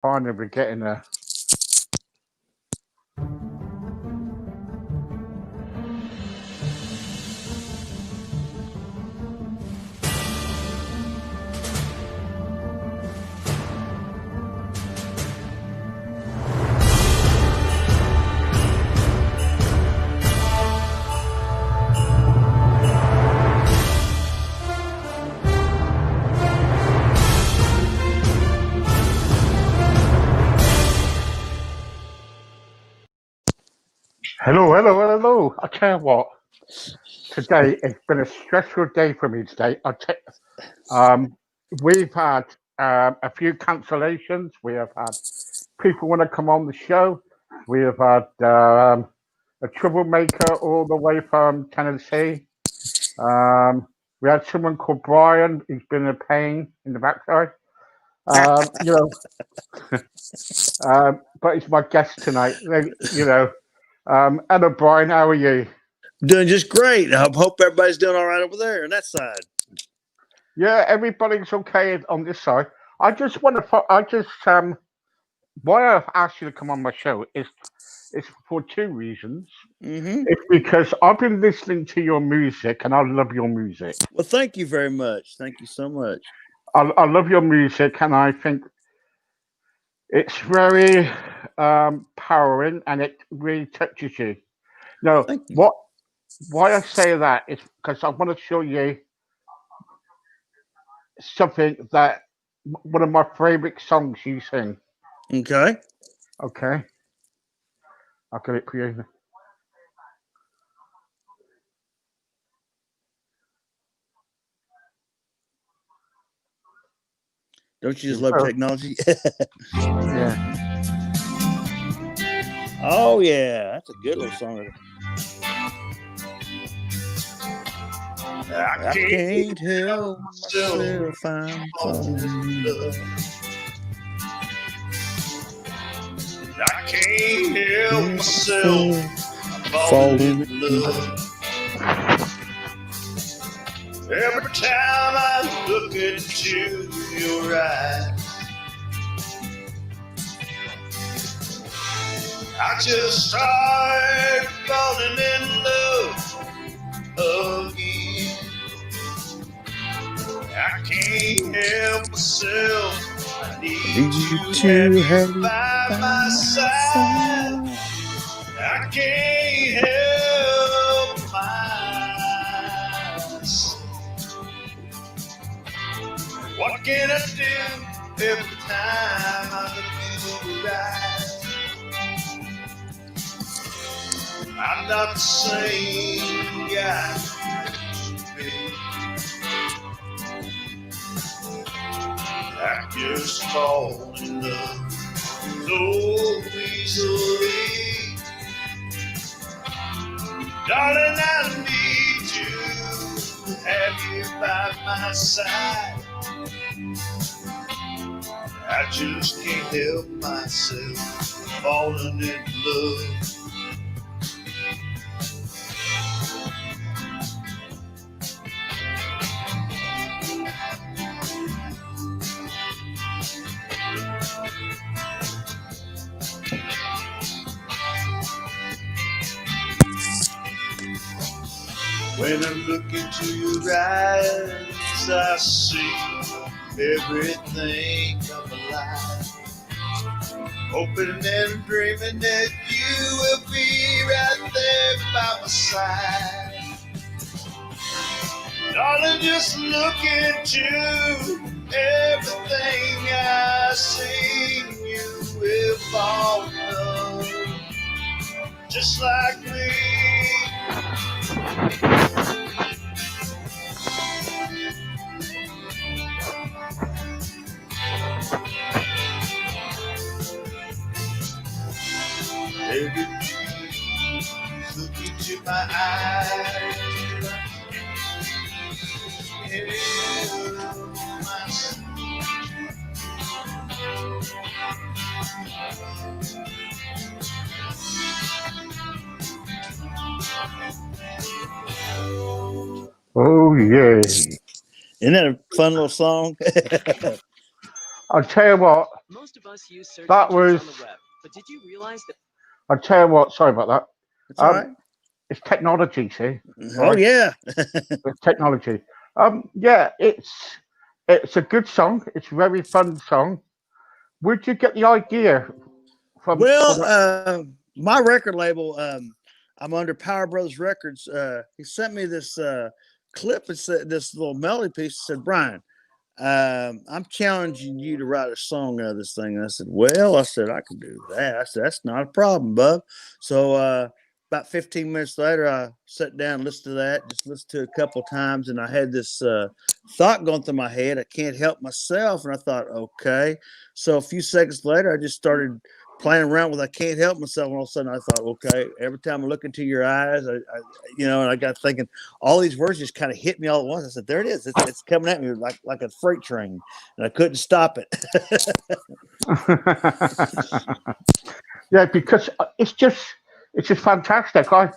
Finally, we're getting there. Hello, hello, hello. I tell you what, today it's been a stressful day for me today. Um, we've had a few cancellations. We have had people want to come on the show. We have had a troublemaker all the way from Tennessee. We had someone called Brian who's been a pain in the backside. Um, you know, but he's my guest tonight. Hello, Brian. How are you? Doing just great. I hope everybody's doing all right over there on that side. Yeah, everybody's okay on this side. I just want to. I just why I've asked you to come on my show is for two reasons. Mm-hmm. It's because I've been listening to your music and I love your music. Well, thank you very much. Thank you so much. I love your music and I think it's very powering and it really touches you. No, Thank you. what why I say that is because I want to show you something that one of my favorite songs you sing. Okay. Okay, I'll get it for you. Don't you Here just we love go. technology? Yeah. Oh yeah, that's a good little song. I I can't can't help help myself myself. I'm falling in falling. love. I can't help myself falling Falling. in love. Every time I look into your eyes, I just start falling in love again. I can't help myself. I need to have you by my side. I can't help myself. What can I do every time I look in your eyes? I'm not the same guy I used to be. I just fall in love so easily. Darling, I need you, have you by my side. I just can't help myself falling in love. When I look into your eyes, I see everything come alive. Hoping and dreaming that you will be right there by my side. Darling, just look into everything I see. You will fall in love just like me. Every look into my eyes. Oh yeah. Isn't that a fun little song? I'll tell you what. Most of us use search That engines was. on the web, but did you realize that I'll tell you what. Sorry about It's that. all right. It's technology, see, Oh right? yeah. It's technology. Yeah, it's a good song. It's a very fun song. Where'd you get the idea from for Well, that? my record label, I'm under Power Brothers Records. He sent me this clip. It said this little melody piece. It said, Brian, I'm challenging you to write a song out of this thing. And I said, well, I said, I can do that. I said, that's not a problem, bub. So about 15 minutes later, I sat down and listened to that, just listened to it a couple of times. And I had this thought going through my head. I can't help myself. And I thought, okay. So a few seconds later, I just started playing around with I can't help myself. And all of a sudden I thought, okay, every time I look into your eyes, and I got thinking all these words just kind of hit me all at once. I said, there it is. It's coming at me like a freight train, and I couldn't stop it. Yeah, because it's just fantastic. I've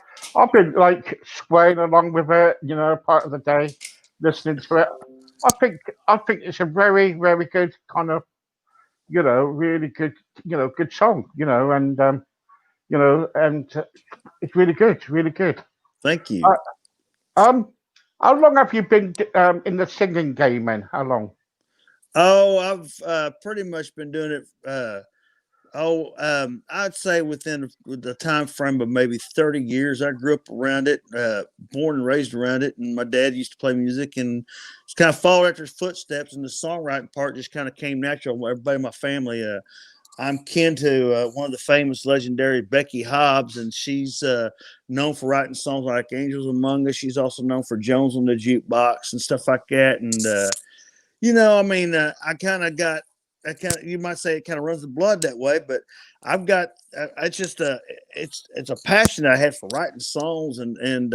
been like swaying along with it, part of the day, listening to it. I think I think it's a very very good kind of really good good song, and it's really good. Thank you. Uh, um, how long have you been in the singing game? And how long? Oh, I've pretty much been doing it. I'd say within the time frame of maybe 30 years. I grew up around it, born and raised around it, and my dad used to play music, and just kind of followed after his footsteps. And the songwriting part just kind of came natural. Everybody in my family, I'm kin to one of the famous, legendary Becky Hobbs, and she's known for writing songs like "Angels Among Us." She's also known for "Jones on the Jukebox" and stuff like that. And I mean, I kind of got, you might say it kind of runs the blood that way, but I've got, it's just it's a passion I had for writing songs and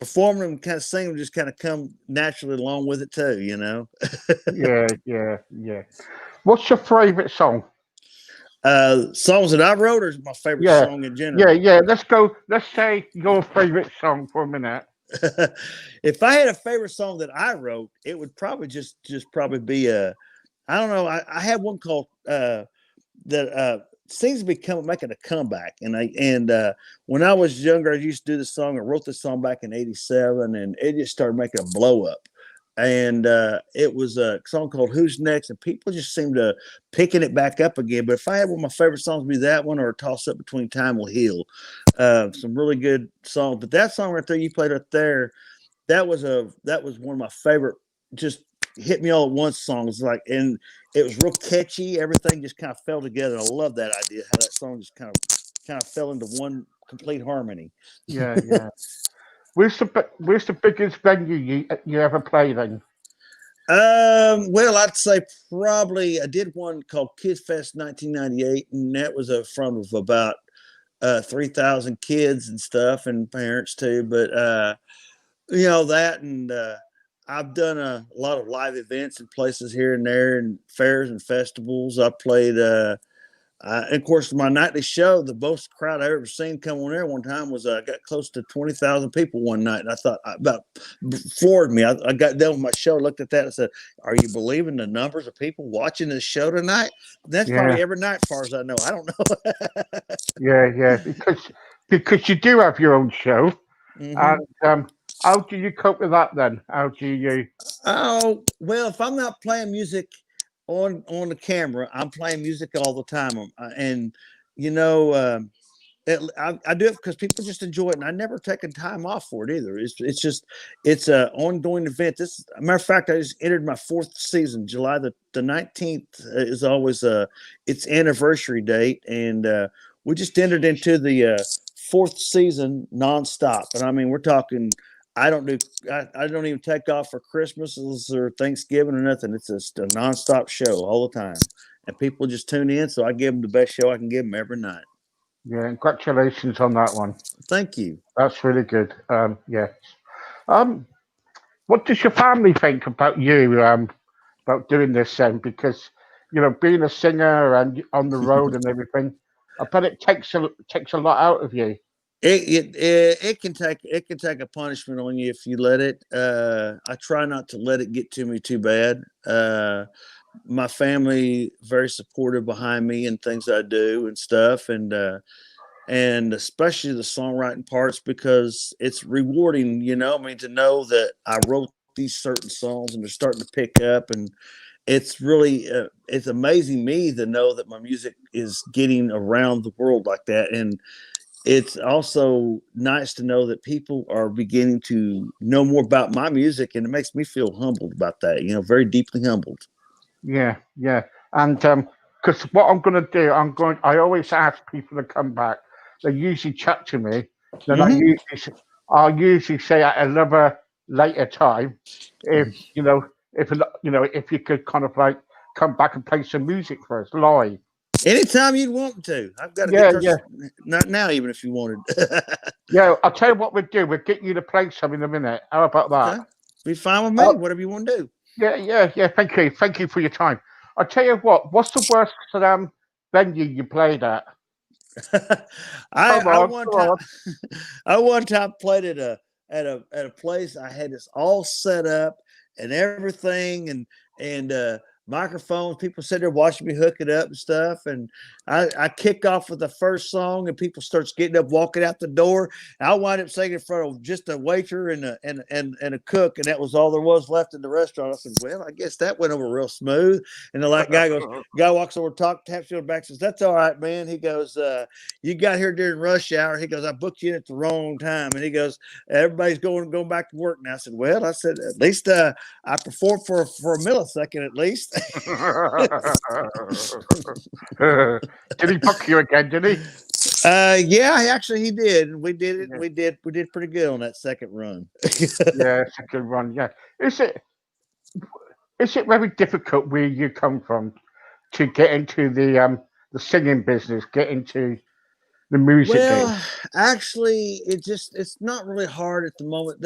performing them, kind of singing them, just kind of come naturally along with it too. Yeah, yeah, yeah. What's your favorite song? Songs that I wrote or my favorite Yeah, song in yeah, general. yeah. Let's go. Let's say your favorite song for a minute. If I had a favorite song that I wrote, it would probably just probably be I don't know. I had one called that seems to be making a comeback. And when I was younger, I used to do this song. I wrote this song back in '87, and it just started making a blow up. And it was a song called "Who's Next," and people just seemed to picking it back up again. But if I had one of my favorite songs, would be that one or a toss up between "Time Will Heal." Some really good songs, but that song right there you played right there, that was one of my favorite. Just hit me all at once songs, like, and it was real catchy. Everything just kind of fell together. I love that idea how that song just kind of fell into one complete harmony. Yeah, yeah. Where's the biggest venue you ever played in? Well, I'd say probably I did one called Kid Fest 1998, and that was a front of about 3,000 kids and stuff, and parents too. But that, and I've done a lot of live events in places here and there, and fairs and festivals. I played. And of course, my nightly show, the most crowd I ever seen come on there one time was got close to 20,000 people one night, and I thought about floored me. I got done with my show, looked at that, and said, "Are you believing the numbers of people watching this show tonight?" And that's Yeah, probably every night, as far as I know. I don't know. yeah, yeah. Because you do have your own show, Hmm. and how do you cope with that then? How do you? Oh well, if I'm not playing music on the camera, I'm playing music all the time, and you know. I do it because people just enjoy it, and I never taken time off for it either. It's an ongoing event. This, a matter of fact, I just entered my fourth season. July the 19th is always its anniversary date, and we just entered into the fourth season nonstop. And I mean, we're talking. I don't do. I don't even take off for Christmas or Thanksgiving or nothing. It's just a nonstop show all the time, and people just tune in. So I give them the best show I can give them every night. Yeah, congratulations on that one. Thank you. That's really good. Yeah. Um, what does your family think about you? About doing this then? Because being a singer and on the road and everything, I bet it takes a lot out of you. It can take a punishment on you if you let it. I try not to let it get to me too bad. my family very supportive behind me and things I do and stuff, and especially the songwriting parts because it's rewarding, you know. I mean, to know that I wrote these certain songs and they're starting to pick up, and it's really it's amazing me to know that my music is getting around the world like that, and it's also nice to know that people are beginning to know more about my music, and it makes me feel humbled about that, you know, very deeply humbled. Yeah, yeah. And because what I'm going to do, I always ask people to come back. They usually chat to me. Then Hmm. I'll usually say at another later time, if you know, if you could kind of like come back and play some music for us live. Anytime you'd want to. I've got a Yeah, guitar. yeah, Not now, even if you wanted. yeah. I'll tell you what we'll do. We'll get you to play some in a minute. How about that? Okay, be fine with me. Oh, Whatever you want to do. yeah, yeah, yeah. Thank you for your time. I'll tell you what. What's the worst venue you played at? I Come I on, one come time on. I one time played at a place. I had this all set up and everything, and microphones. People sitting there watching me hook it up and stuff. And I kick off with the first song, and people starts getting up, walking out the door. And I wind up singing in front of just a waiter and a cook, and that was all there was left in the restaurant. I said, "Well, I guess that went over real smooth." And the like guy walks over, taps you on the back, says, "That's all right, man." He goes, "You got here during rush hour." He goes, "I booked you in at the wrong time." And he goes, "Everybody's going back to work now." I said, "Well," I said, "at least I performed for a millisecond at least." Did he book you again? Did he? Yeah, actually he did. We did it. Yeah, We did pretty good on that second run. yeah, it's a good one. Yeah, is it is it very difficult where you come from to get into the singing business, get into the music game? Well, actually, it's not really hard at the moment.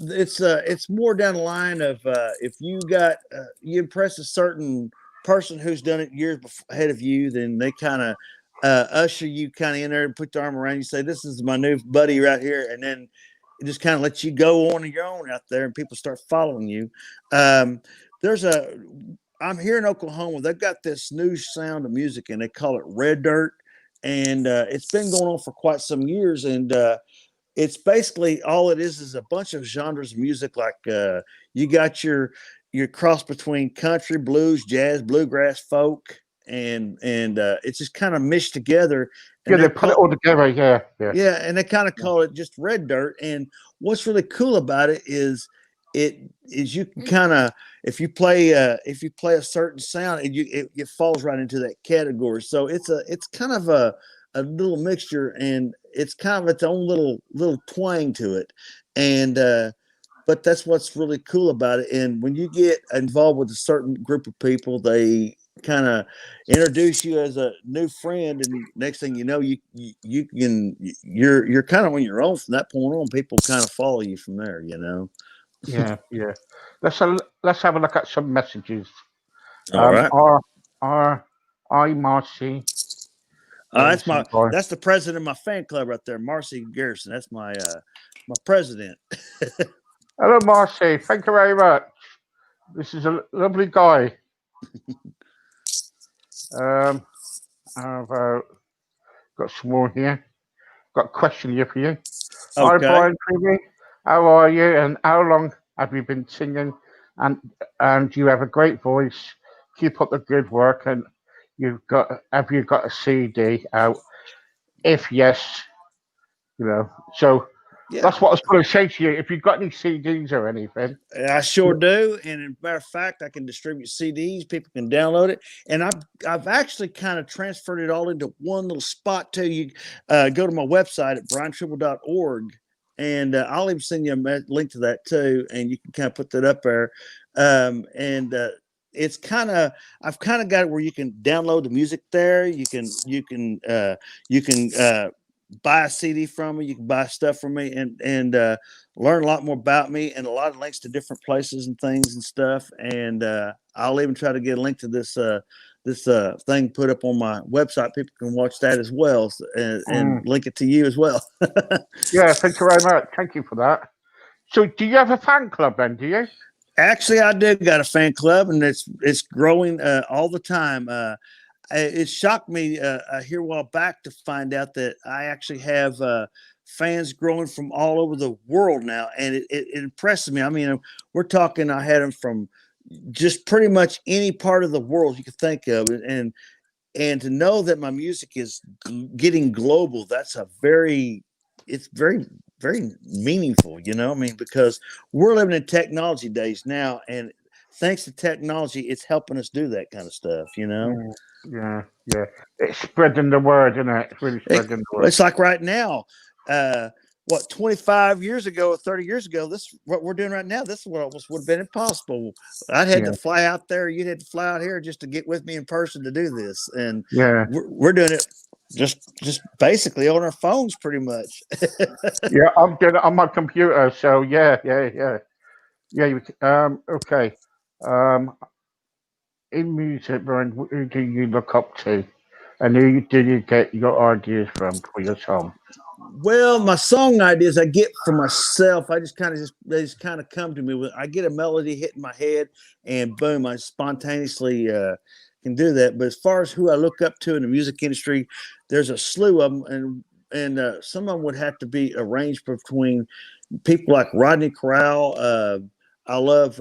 It's more down the line of if you got you impress a certain person who's done it years ahead of you, then they kind of usher you kind of in there and put their arm around you, say, "This is my new buddy right here," and then it just kind of lets you go on your own out there, and people start following you. Um, there's a I'm here in Oklahoma. They've got this new sound of music, and they call it red dirt, and it's been going on for quite some years, and it's basically all it is a bunch of genres of music. Like you got your cross between country, blues, jazz, bluegrass, folk, and it's just kind of meshed together. Yeah, And they they're put it called all together. Yeah, yeah, yeah, and they kind of yeah. call it just red dirt. And what's really cool about it is you can kind of if you play a certain sound, it falls right into that category. So it's kind of a little mixture, and it's kind of its own little twang to it. And but that's what's really cool about it. And when you get involved with a certain group of people, they kind of introduce you as a new friend, and next thing you know, you're kind of on your own from that point on. People kind of follow you from there, you know. Yeah, yeah. Let's have a look at some messages. All right. R R I Marcy. That's Some my guy. that's the president of my fan club right there, Marcy Garrison. That's my president. Hello, Marcy. Thank you very much. This is a lovely guy. Um, I've got some more here. Got a question here for you. Hi, Okay. Brian Creamy. How are you? And how long have you been singing? And you have a great voice. Keep up the good work. And have you got a CD out? If yes, So Yeah. that's what I was going to say to you. If you've got any CDs or anything, I sure do, and as a matter of fact, I can distribute CDs. People can download it, and I've actually kind of transferred it all into one little spot too. You go to my website at briantribble.org, and I'll even send you a link to that too, and you can kind of put that up there. And it's kind of I've kind of got it where you can download the music there. You can buy a CD from me. You can buy stuff from me, and learn a lot more about me, and a lot of links to different places and things and stuff. And I'll even try to get a link to this thing put up on my website. People can watch that as well, and mm, link it to you as well. yeah, thank you very much. Thank you for that. So, do you have a fan club then? Do you? Actually, I do got a fan club, and it's growing all the time. It shocked me here a while back to find out that I actually have fans growing from all over the world now, and it impresses me. I mean, we're talking. I had them from just pretty much any part of the world you could think of, and to know that my music is getting global, that's it's very, very meaningful, you know. I mean, because we're living in technology days now, and thanks to technology, it's helping us do that kind of stuff, you know. Yeah, yeah, yeah. It's spreading the word, isn't it? It's really spreading the word. It's like right now, uh, what 25 years ago or 30 years ago, this what we're doing right now. This is what almost would have been impossible. I'd had Yeah, to fly out there, you'd had to fly out here just to get with me in person to do this, and yeah, we're doing it just basically on our phones, pretty much. yeah. I'm doing it on my computer, so yeah, yeah, yeah, yeah. Okay. Um, in music, Brian, who do you look up to, and who do you get your ideas from for your song? Well, my song ideas I get for myself. I just kind of just they just kind of come to me. With I get a melody hitting my head, and boom, I spontaneously can do that. But as far as who I look up to in the music industry, there's a slew of them, and some of them would have to be arranged between people like Rodney Corral. I love,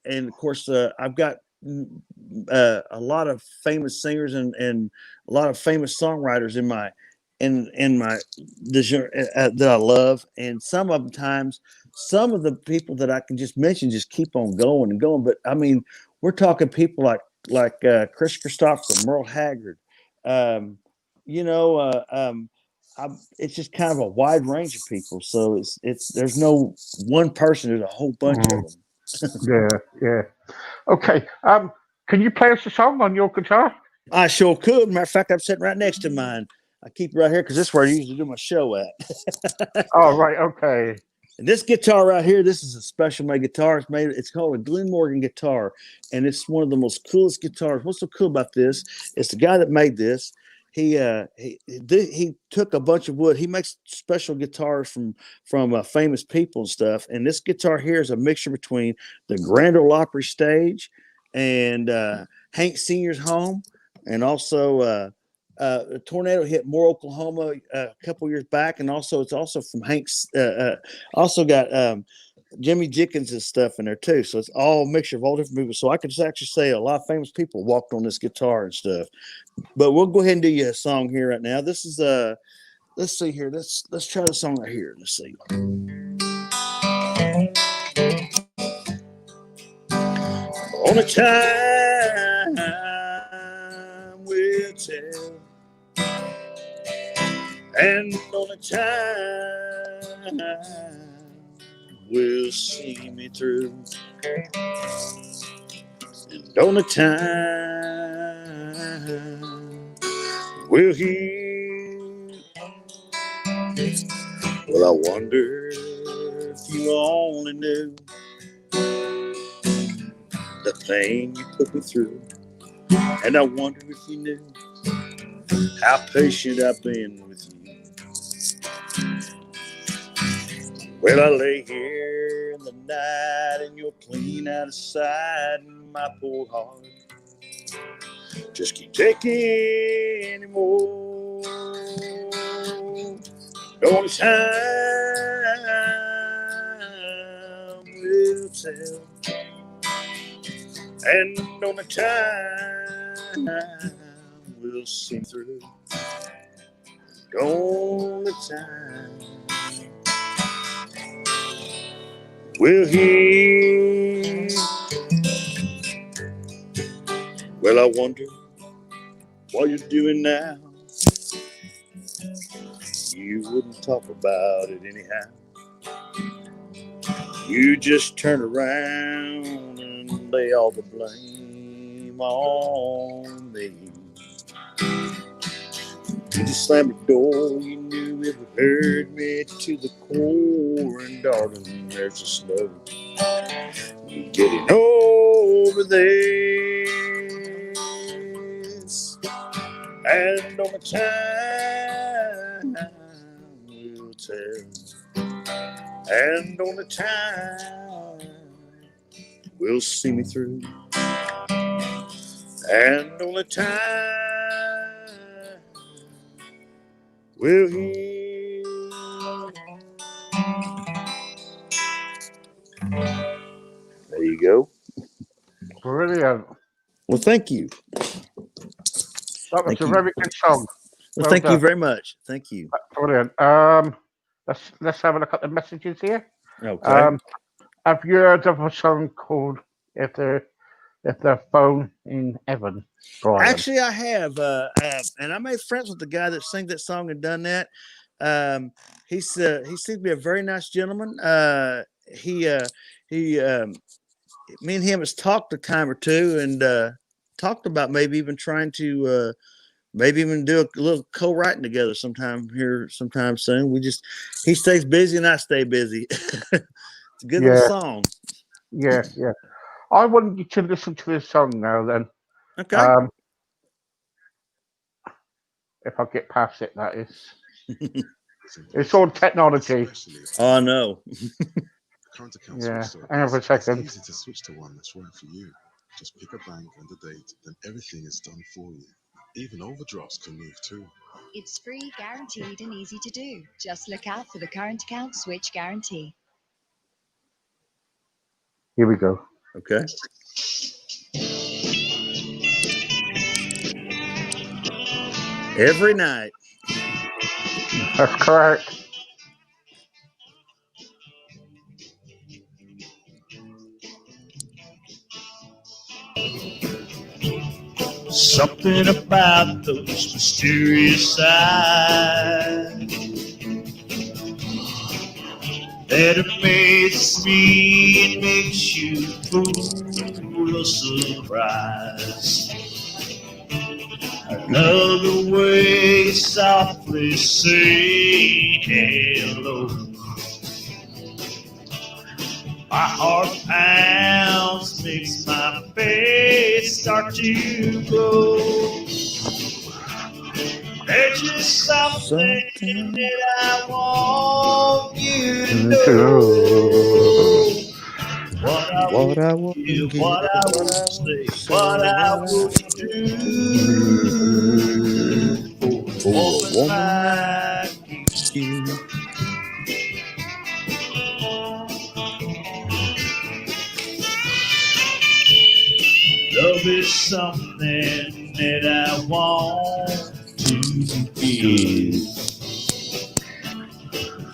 and of course, I've got a lot of famous singers and a lot of famous songwriters in my the genre that I love, and some of the people that I can just mention just keep on going and going. But I mean, we're talking people like Chris Christopher, Merle Haggard, um, you know. It's just kind of a wide range of people. So it's there's no one person. There's a whole bunch of Mm, them. yeah, yeah. Okay. Can you play us a song on your guitar? I sure could. Matter of fact, I'm sitting right next to mine. I keep it right here because this is where I usually do my show at. Oh, right. Okay. And this guitar right here, this is a special made guitar. It's called a Glen Morgan guitar, and it's one of the most coolest guitars. What's so cool about this? It's the guy that made this. He took a bunch of wood. He makes special guitars from famous people and stuff. And this guitar here is a mixture between the Grand Ole Opry stage and Hank Senior's home, and also a tornado hit Moore, Oklahoma, a couple years back, and also it's also from Hank's. Also got Jimmy Jickens' stuff in there too. So it's all a mixture of all different people. So I could actually say a lot of famous people walked on this guitar and stuff. But we'll go ahead and do you a song here right now. This is let's see here. Let's try the song right here. Let's see. Only time will tell, and only time will see me through, and only time will heal. Well, I wonder if you only knew the pain you put me through, and I wonder if you knew how patient I've been with you. Well, I lay here in the night and you're clean out of sight, and my poor heart just can't take any more. Only time will tell, and only time will see through. Only time will heal. Well, I wonder what you're doing now. You wouldn't talk about it anyhow. You just turn around and lay all the blame on me. You just slammed the door, you knew it would hurt me to the core. And darling, there's the snow. You're getting over this, and only time will tell, and only time will see me through. And only time will heal. There you go. Brilliant. Well, thank you. That was Thank a you. very good song. Well, Well thank you done. very much. Thank you. Brilliant. Let's have a look at the messages here. Okay. Have you heard of a song called "If the Phone in Heaven"? Brian. Actually, I have, and I made friends with the guy that sang that song and done that. He seems to be a very nice gentleman. He me and him has talked a time or two and talked about maybe even trying to maybe even do a little co-writing together sometime soon. He stays busy and I stay busy. It's a good little Yeah, song. yeah. I want you to listen to this song now. Then, Okay. if I get past it, that is. It's all technology. Oh no. Current account Yeah. switch Hang on for a service. second. It's easy to switch to one that's right for you. Just pick a bank and the date, then everything is done for you. Even overdrafts can move too. It's free, guaranteed, and easy to do. Just look out for the current account switch guarantee. Here we go. Okay. Every night. That's correct. Something about those mysterious eyes that amazes me and makes you full of surprise. I love the way you softly say hello. My heart pounds, makes my face start to glow. There's just something that I want you to know. What I would give, what I would say, what I would do for a woman like you. Love is something that I want to give.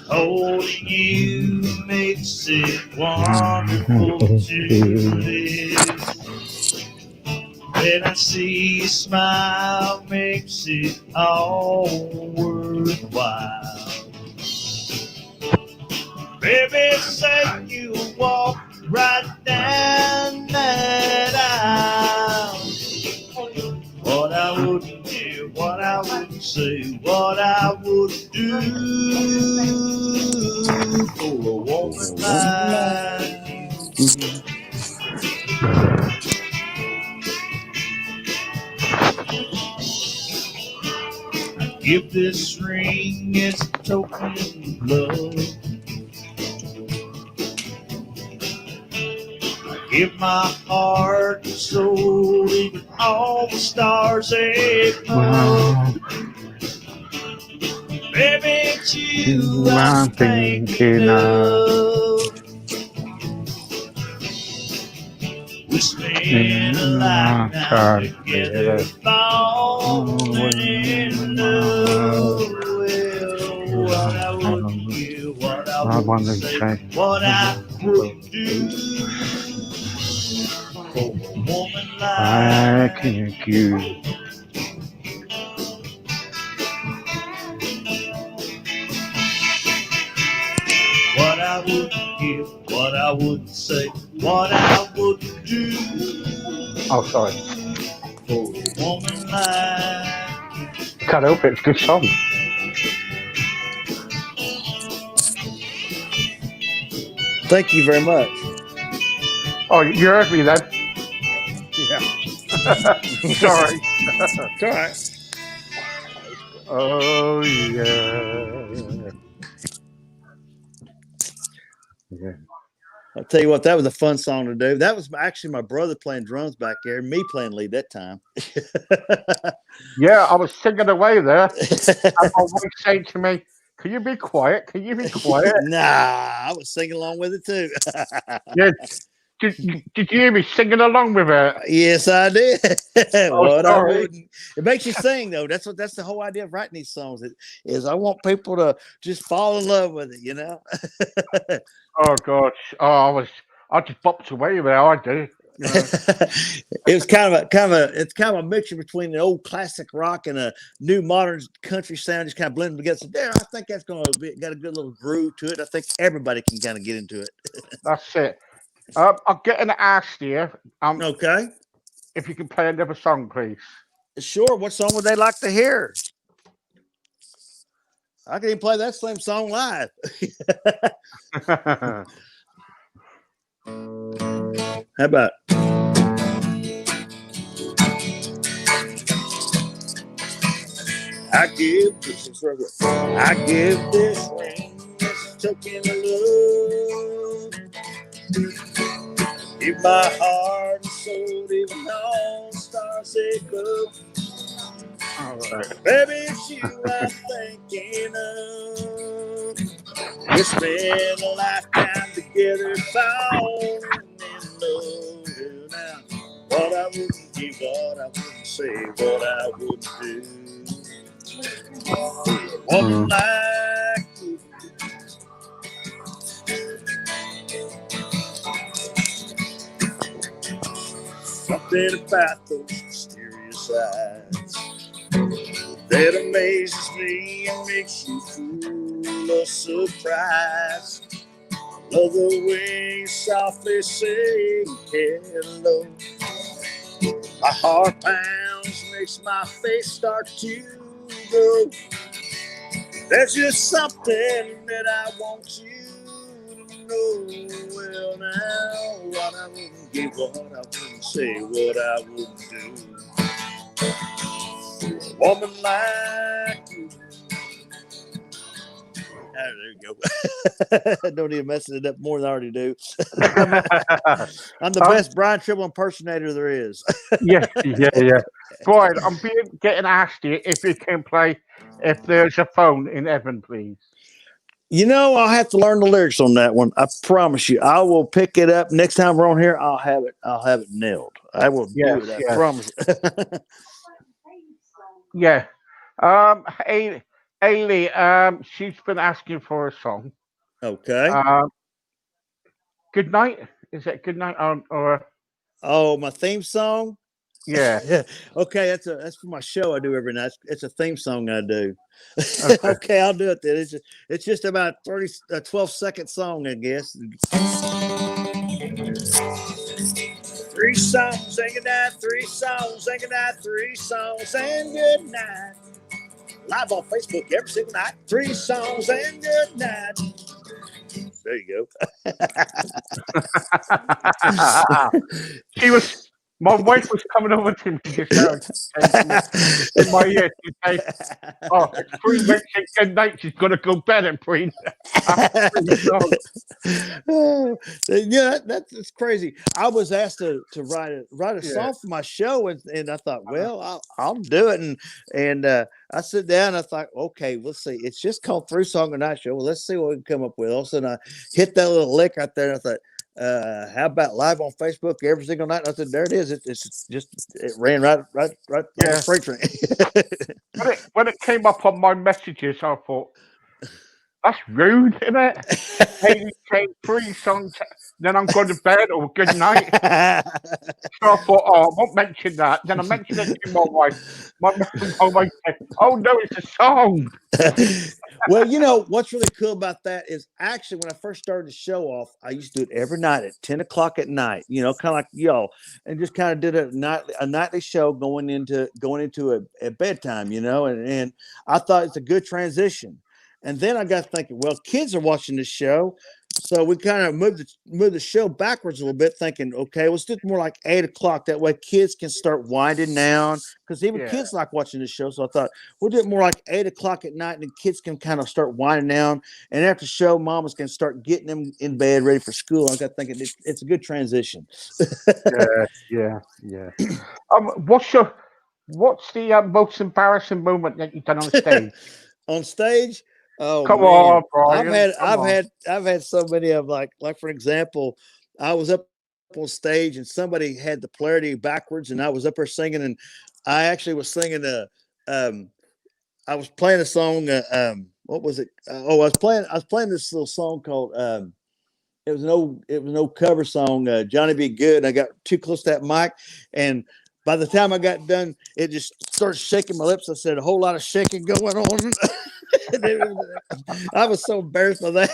Holding you makes it wonderful to live. When I see you smile, makes it all worthwhile. Baby, say you walk right down that aisle. What I would do, what I would say, what I would do for a woman like you. Give this ring as a token of love. Give my heart and soul, even all the stars above. Baby, it's you I'm thinking of. We spent a lifetime together, falling in love. Well, what I would give, what I would say, what I would do for a woman like you. What I would give, what I would say, what I would do. Oh, sorry. For a woman like Can't help it. It's a good song. Thank you very much. Oh, you heard me then. Yeah. Sorry. It's all right. Oh yeah. Yeah. I'll tell you what, that was a fun song to do. That was actually my brother playing drums back there, me playing lead that time. Yeah, I was singing away there, and my wife saying to me, "Can you be quiet? Can you be quiet?" Nah, I was singing along with it too. Yeah. Did you hear me singing along with it? Yes, I did. Oh, What I sorry. wouldn't. It makes you sing though. That's the whole idea of writing these songs. Is I want people to just fall in love with it. You know. Oh gosh. Oh, I just bopped away there. I do. You know. It was it's kind of a mixture between an old classic rock and a new modern country sound, just kind of blending together. So there, I think that's going to be got a good little groove to it. I think everybody can kind of get into it. That's it. I'm getting asked here. Okay, If you can play another song, please. sure. What song would they like to hear? I can even play that same song live. How about? I give this ring this token of love. Give my heart and soul, even all stars they go. All right. Baby, it's you I'm thinking of. We spent a lifetime together, falling in love. Now, what I wouldn't give, what I wouldn't say, what I wouldn't do. Woman like you. Something about those mysterious eyes that amazes me and makes you full of surprise. Love the way you softly say hello. My heart pounds, makes my face start to go. There's just something that I want you to know. Well, now, what I wouldn't give, what I wouldn't say, what I wouldn't do. A woman like you. There you go. Don't even mess it up more than I already do. I'm the best Brian Tribble impersonator there is. Yeah. Brian, getting asked here if you can play "If There's a Phone in Heaven," please. You know, I'll have to learn the lyrics on that one. I promise you. I will pick it up next time we're on here. I'll have it nailed. I will do it. I promise. Yeah. Ailey, she's been asking for a song. Okay. Good night. Is it good night or? Oh, my theme song. Yeah. Okay, that's for my show I do every night. It's a theme song I do. Okay. Okay, I'll do it then. It's just about 12-second song, I guess. 3 songs, saying goodnight, 3 songs, saying goodnight, 3 songs, saying goodnight. Live on Facebook every single night. 3 songs and good night. There you go. My wife was coming over to me just now in my ear. She said, "Oh, if Preen mentioned good night, she's gonna go bed and Preen." Yeah, that's crazy. I was asked to write a song for my show, and I thought, well, I'll do it, and I sit down and I thought, okay, let's see. It's just called 3 Song a Night Show. Well, let's see what we can come up with. All of a sudden, I hit that little lick out there, and I thought, how about live on Facebook every single night? And I said, there it is. It ran right on the freight train. when it came up on my messages, I thought, that's rude, isn't it? Hey, say 3 songs, then I'm going to bed or good night. So I thought, I won't mention that. Then I mentioned it to my wife. My wife said, oh no, it's a song. Well, you know, what's really cool about that is actually when I first started the show off, I used to do it every night at 10 o'clock at night, you know, kind of like y'all, and just kind of did a nightly show going into a bedtime, you know, and I thought it's a good transition. And then I got thinking, well, kids are watching this show. So we kind of moved the show backwards a little bit, thinking, okay, let's do it more like 8 o'clock. That way, kids can start winding down because even Yeah. kids like watching the show. So I thought we'll do it more like 8 o'clock at night, and the kids can kind of start winding down. And after the show, mamas can start getting them in bed, ready for school. I got thinking it's a good transition. Yeah. What's the most embarrassing moment that you've done on stage? On stage. Oh Come man, on, Brian. Come on. I've had so many of like for example, I was up on stage and somebody had the polarity backwards, and I was up there singing, and I actually was singing um I was playing a song. What was it? I was playing this little song called it was an old cover song, Johnny Be Good. And I got too close to that mic, and by the time I got done, it just started shaking my lips. I said a whole lot of shaking going on. I was so embarrassed by that.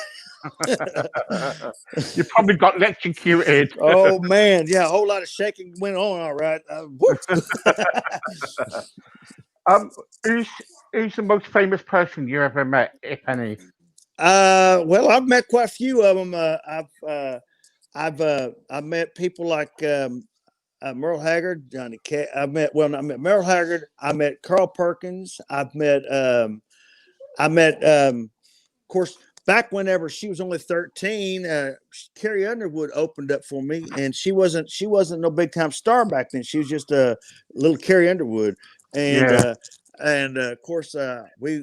You probably got electrocuted. Oh man, yeah, a whole lot of shaking went on. All right. Um, who's who's the most famous person you ever met, if any? Well, I've met quite a few of them. I've met people like Merle Haggard, Johnny Cash. I met Merle Haggard. I met Carl Perkins. Of course, back whenever she was only 13, Carrie Underwood opened up for me, and she wasn't no big time star back then. She was just a little Carrie Underwood, and Yeah. of course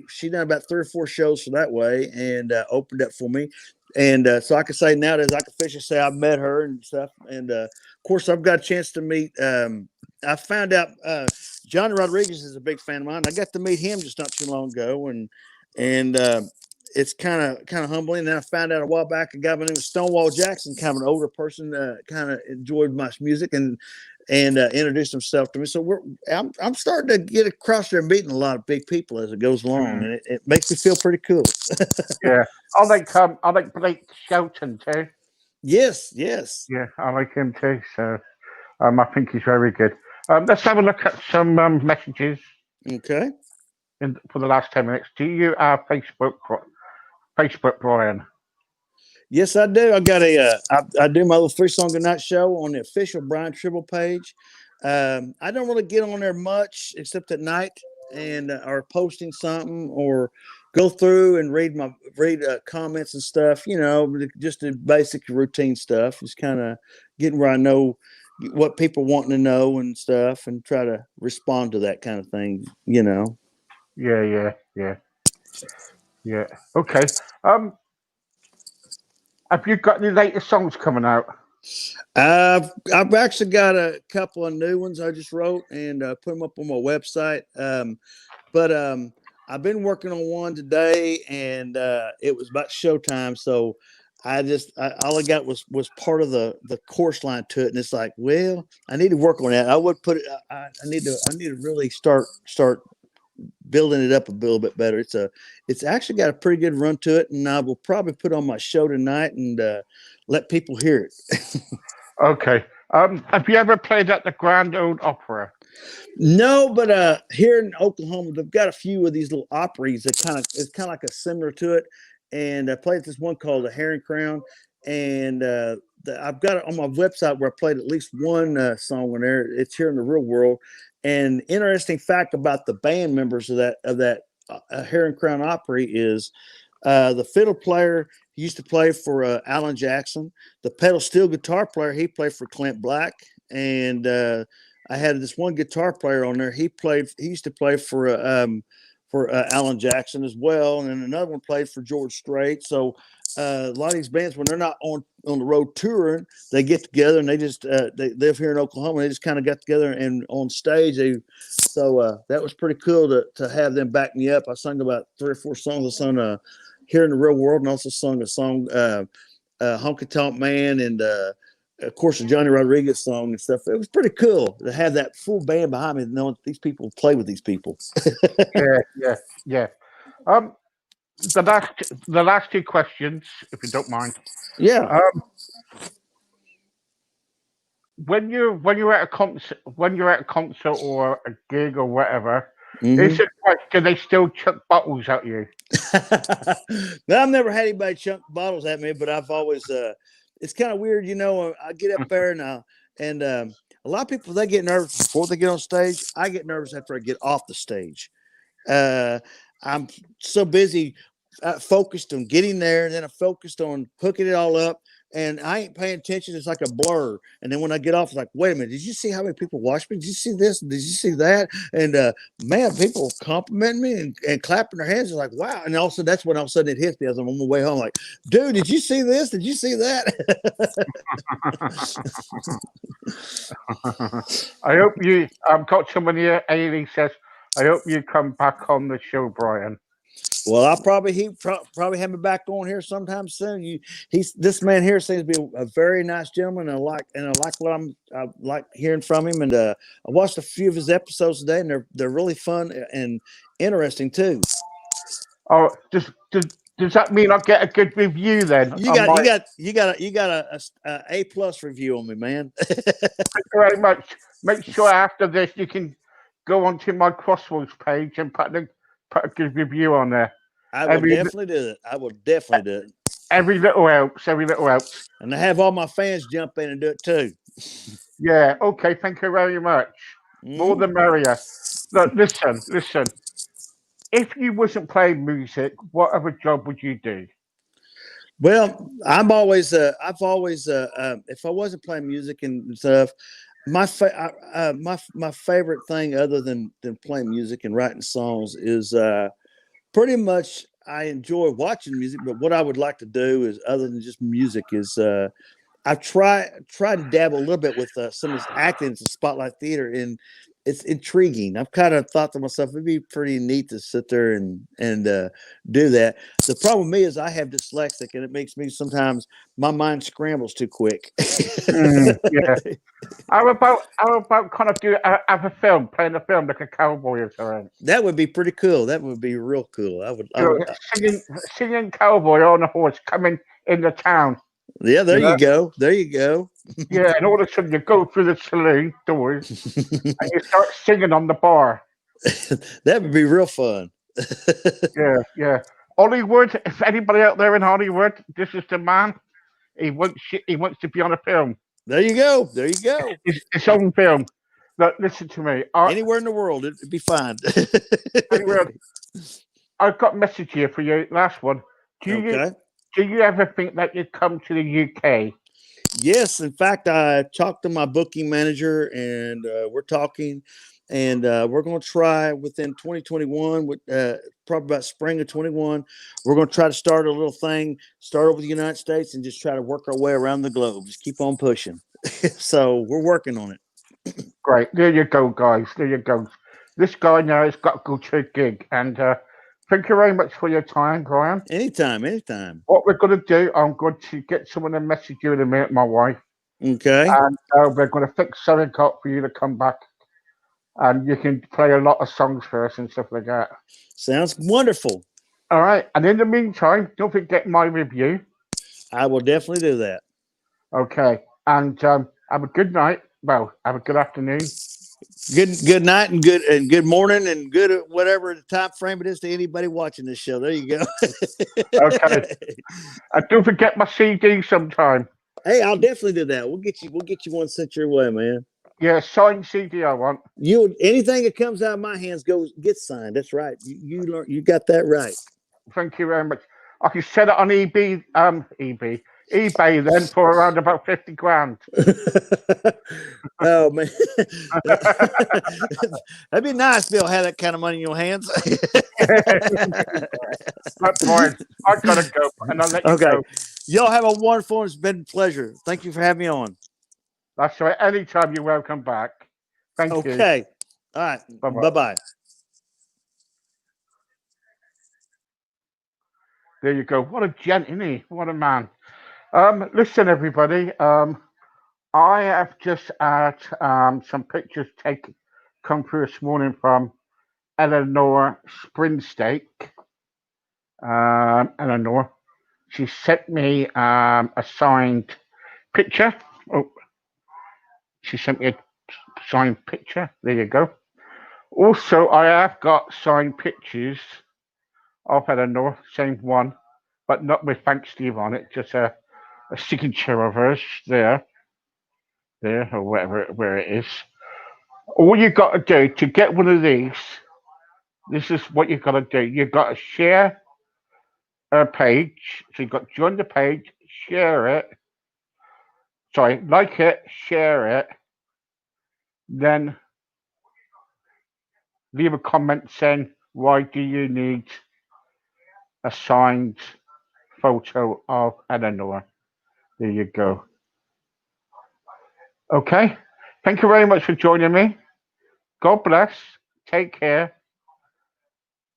she done about 3 or 4 shows for that way, and opened up for me. And so I can say nowadays, I can officially say I've met her and stuff. And of course, I've got a chance to meet. I found out Johnny Rodriguez is a big fan of mine. I got to meet him just not too long ago, and it's kind of humbling. And then I found out a while back a guy by the name of Stonewall Jackson, kind of an older person, kind of enjoyed my music and introduced himself to me. So I'm starting to get across there, meeting a lot of big people as it goes along, and it makes me feel pretty cool. Yeah. I like Blake Shelton too. Yes. Yeah, I like him too. So I think he's very good. Let's have a look at some messages Okay. for the last 10 minutes. Do you have Facebook, Brian? Yes, I do. I got I do my little 3 song a night show on the official Brian Tribble page. I don't really get on there much except at night and or posting something or go through and read comments and stuff. Just the basic routine stuff. Just kind of getting where I know what people wanting to know and stuff, and try to respond to that kind of thing. Yeah. Okay. Have you got any latest songs coming out? I've actually got a couple of new ones I just wrote and put them up on my website. But I've been working on one today, and it was about showtime. So all I got was part of the course line to it, and it's like, well, I need to work on that. I would put it. I need to really start building it up a little bit better. It's actually got a pretty good run to it, and I will probably put on my show tonight and let people hear it. Okay. Have you ever played at the Grand Ole Opera? No, but here in Oklahoma, they've got a few of these little operas that it's kind of like a similar to it. And I played this one called the Herring Crown, and I've got it on my website where I played at least one song on there. It's here in the real world. And interesting fact about the band members of that Herring Crown Opry is the fiddle player used to play for Alan Jackson. The pedal steel guitar player, he played for Clint Black. And I had this one guitar player on there. He used to play for Alan Jackson as well. And then another one played for George Strait. So a lot of these bands, when they're not on the road touring, they get together and they just they live here in Oklahoma. They just kind of got together and on stage. That was pretty cool to have them back me up. I sung about 3 or 4 songs. I sung Here in the Real World, and also sung a song, Honky Tonk Man, and of course, a Johnny Rodriguez song and stuff. It was pretty cool to have that full band behind me, knowing these people play with these people. Yeah. The last 2 questions, if you don't mind. Yeah. When you're at a concert or a gig or whatever, Mm-hmm. It's just like, do they still chuck bottles at you? Now, I've never had anybody chunk bottles at me, but I've always it's kind of weird, you know. I get up there now, and a lot of people they get nervous before they get on stage. I get nervous after I get off the stage. I'm so busy focused on getting there, and then I'm focused on hooking it all up, and I ain't paying attention. It's like a blur. And then when I get off, it's like, wait a minute, did you see how many people watched me? Did you see this? Did you see that? And man, people complimenting me and clapping their hands. It's like, wow. And also that's when all of a sudden it hits me as I'm on my way home, like, dude, did you see this? Did you see that? I hope you got someone here. Ailey says, I hope you come back on the show, Brian. Well, I'll probably have me back on here sometime soon. This man here seems to be a very nice gentleman, and I like hearing from him. And I watched a few of his episodes today, and they're really fun and interesting too. Oh, does that mean I get a good review then? You got a A+ review on me, man. Thank you very much. Make sure after this you can go onto my Crossroads page and put a good review on there. I will definitely do it. I will definitely do it. Every little helps. Every little helps. And I have all my fans jump in and do it too. Yeah. Okay. Thank you very much. More the merrier. Look, listen. If you wasn't playing music, what other job would you do? Well, I've always if I wasn't playing music and stuff, my favorite thing other than playing music and writing songs is pretty much I enjoy watching music, but what I would like to do is other than just music is I try to dabble a little bit with some of this acting and spotlight theater, and it's intriguing. I've kind of thought to myself it'd be pretty neat to sit there and do that. The problem with me is I have dyslexic, and it makes me sometimes my mind scrambles too quick. Yeah. How about kind of have a film, playing a film like a cowboy or something? That would be pretty cool. That would be real cool. I would Singing cowboy on a horse coming into town. Yeah, there you go. There you go. Yeah, and all of a sudden you go through the saloon doors and you start singing on the bar. That would be real fun. Yeah. Hollywood, if anybody out there in Hollywood, this is the man. He wants to be on a film. There you go. There you go. His own film. Look, listen to me. Anywhere in the world, it'd be fine. I've got a message here for you. Last one. Do you ever think that you'd come to the UK? Yes. In fact, I talked to my booking manager, and we're talking, and we're going to try within 2021, with probably about spring of 21. We're going to try to start a little thing, start over the United States, and just try to work our way around the globe. Just keep on pushing. So we're working on it. Great. There you go, guys. There you go. This guy now has got to go to a gig, and thank you very much for your time, Brian. Anytime. What we're going to do, I'm going to get someone to message you in a minute, my wife. Okay. And we're going to fix something up for you to come back. And you can play a lot of songs for us and stuff like that. Sounds wonderful. All right. And in the meantime, don't forget my review. I will definitely do that. Okay. And have a good night. Well, have a good afternoon. Good night and good morning and good whatever the time frame it is to anybody watching this show. There you go. Okay. And don't forget my CD sometime. Hey, I'll definitely do that. We'll get you one sent your way, man. Yeah, signed CD I want. Anything that comes out of my hands gets signed. That's right. You got that right. Thank you very much. I can set it on eBay then for around about 50 grand. Oh man, that'd be nice to be able to have that kind of money in your hands. That's fine. I gotta go, and I'll let you go. Y'all have a wonderful one. It's been a pleasure. Thank you for having me on. That's right. Anytime you're welcome back. Thank you. Okay. All right. Bye-bye. There you go. What a gent, isn't he? What a man. Listen, everybody. I have just had some pictures come through this morning from Eleanor Springstake. Eleanor, she sent me a signed picture. Oh, she sent me a signed picture. There you go. Also, I have got signed pictures of Eleanor, same one, but not with Thank Steve on it, just a signature of hers there, or where it is. All you got to do to get one of these, this is what you've got to do. You've got to share a page. So you've got to join the page, share it. Sorry, like it, share it. Then leave a comment saying, why do you need a signed photo of Eleanor? There you go. Okay. Thank you very much for joining me. God bless. Take care.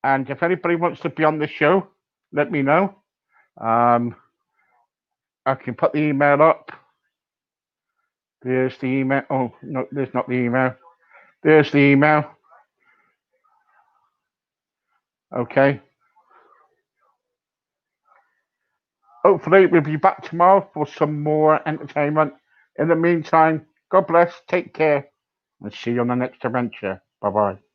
And if anybody wants to be on the show, let me know. I can put the email up. There's the email. Oh, no, there's not the email. There's the email. Okay. Hopefully, we'll be back tomorrow for some more entertainment. In the meantime, God bless. Take care. And see you on the next adventure. Bye bye.